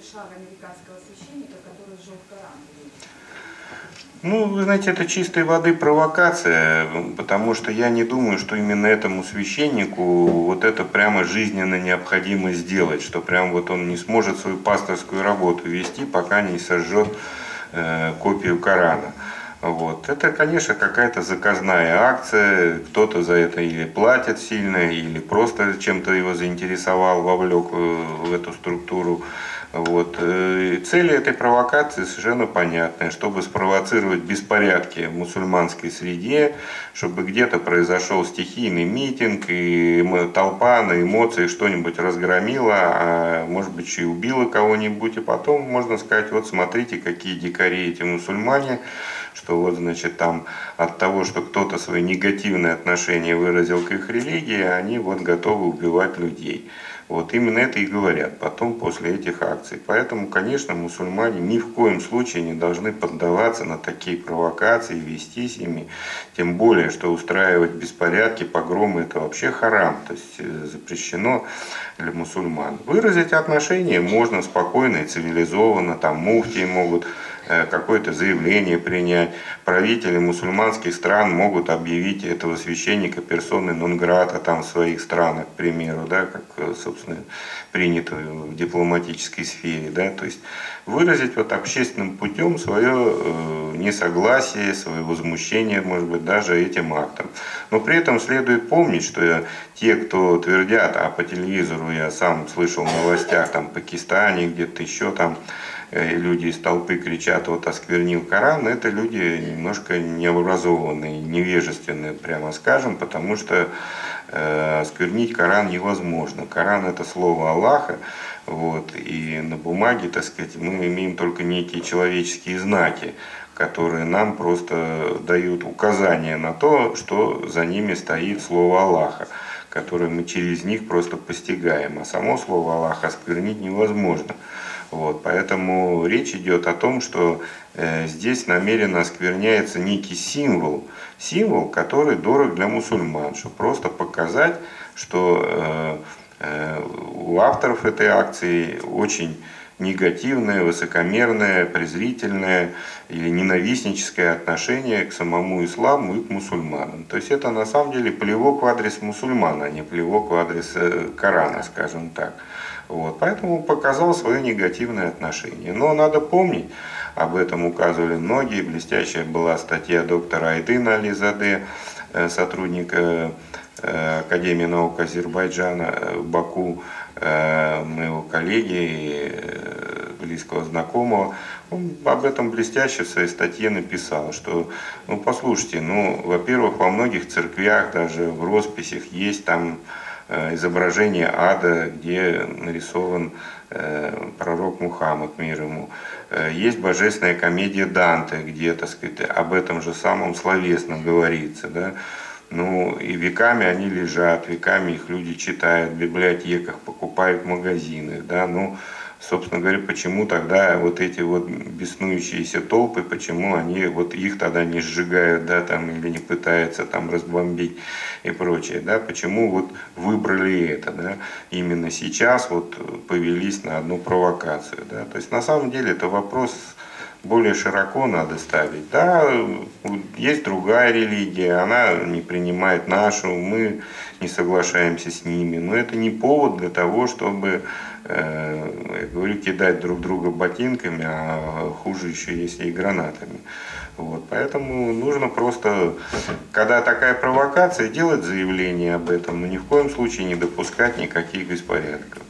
шаг американского священника, который сжег Коран? Ну, вы знаете, это чистой воды провокация, потому что я не думаю, что именно этому священнику вот это прямо жизненно необходимо сделать, что прям вот он не сможет свою пасторскую работу вести, пока не сожжет копию Корана. Вот. Это, конечно, какая-то заказная акция, кто-то за это или платит сильно, или просто чем-то его заинтересовал, вовлек в эту структуру. Вот. Цели этой провокации совершенно понятны, чтобы спровоцировать беспорядки в мусульманской среде, чтобы где-то произошел стихийный митинг, и толпа на эмоциях что-нибудь разгромила, а может быть и убила кого-нибудь, и потом можно сказать, вот смотрите, какие дикари эти мусульмане, что вот, значит, там от того, что кто-то свои негативные отношения выразил к их религии, они вот готовы убивать людей. Вот именно это и говорят потом после этих акций. Поэтому, конечно, мусульмане ни в коем случае не должны поддаваться на такие провокации, вестись ими. Тем более, что устраивать беспорядки, погромы – это вообще харам, то есть запрещено для мусульман. Выразить отношения можно спокойно и цивилизованно, там муфтии могут какое-то заявление принять. Правители мусульманских стран могут объявить этого священника персоной нон-грата там в своих странах, к примеру, да, как, собственно, принято в дипломатической сфере. Да, то есть выразить вот общественным путем свое несогласие, свое возмущение, может быть, даже этим актом. Но при этом следует помнить, что те, кто твердят, а по телевизору я сам слышал в новостях, там, в Пакистане, где-то еще там, люди из толпы кричат, вот осквернил Коран, это люди немножко необразованные, невежественные, прямо скажем, потому что осквернить Коран невозможно. Коран – это слово Аллаха, вот, и на бумаге, так сказать, мы имеем только некие человеческие знаки, которые нам просто дают указание на то, что за ними стоит слово Аллаха, которое мы через них просто постигаем, а само слово Аллаха осквернить невозможно. Вот, поэтому речь идет о том, что здесь намеренно оскверняется некий символ, который дорог для мусульман, чтобы просто показать, что у авторов этой акции очень негативное, высокомерное, презрительное или ненавистническое отношение к самому исламу и к мусульманам. То есть это на самом деле плевок в адрес мусульман, а не плевок в адрес Корана, скажем так. Вот, поэтому показал свое негативное отношение. Но надо помнить, об этом указывали многие, блестящая была статья доктора Айдына Ализаде, сотрудника Академии наук Азербайджана в Баку, моего коллеги, близкого знакомого. Он об этом блестяще в своей статье написал, что, ну послушайте, ну, во-первых, во многих церквях, даже в росписях есть там изображение ада, где нарисован пророк Мухаммад, мир ему. Есть божественная комедия Данте, где, так сказать, об этом же самом словесно говорится. Да? Ну и веками они лежат, веками их люди читают в библиотеках, покупают в магазинах. Да? Ну, собственно говоря, почему тогда вот эти вот беснующиеся толпы, почему они вот их тогда не сжигают, да, там, или не пытаются там разбомбить и прочее, да, почему вот выбрали это, да, именно сейчас вот повелись на одну провокацию, да, то есть на самом деле это вопрос более широко надо ставить, да, есть другая религия, она не принимает нашу, мы не соглашаемся с ними, но это не повод для того, чтобы, я говорю, кидать друг друга ботинками, а хуже еще если и гранатами. Вот, поэтому нужно просто, когда такая провокация, делать заявление об этом, но ни в коем случае не допускать никаких беспорядков.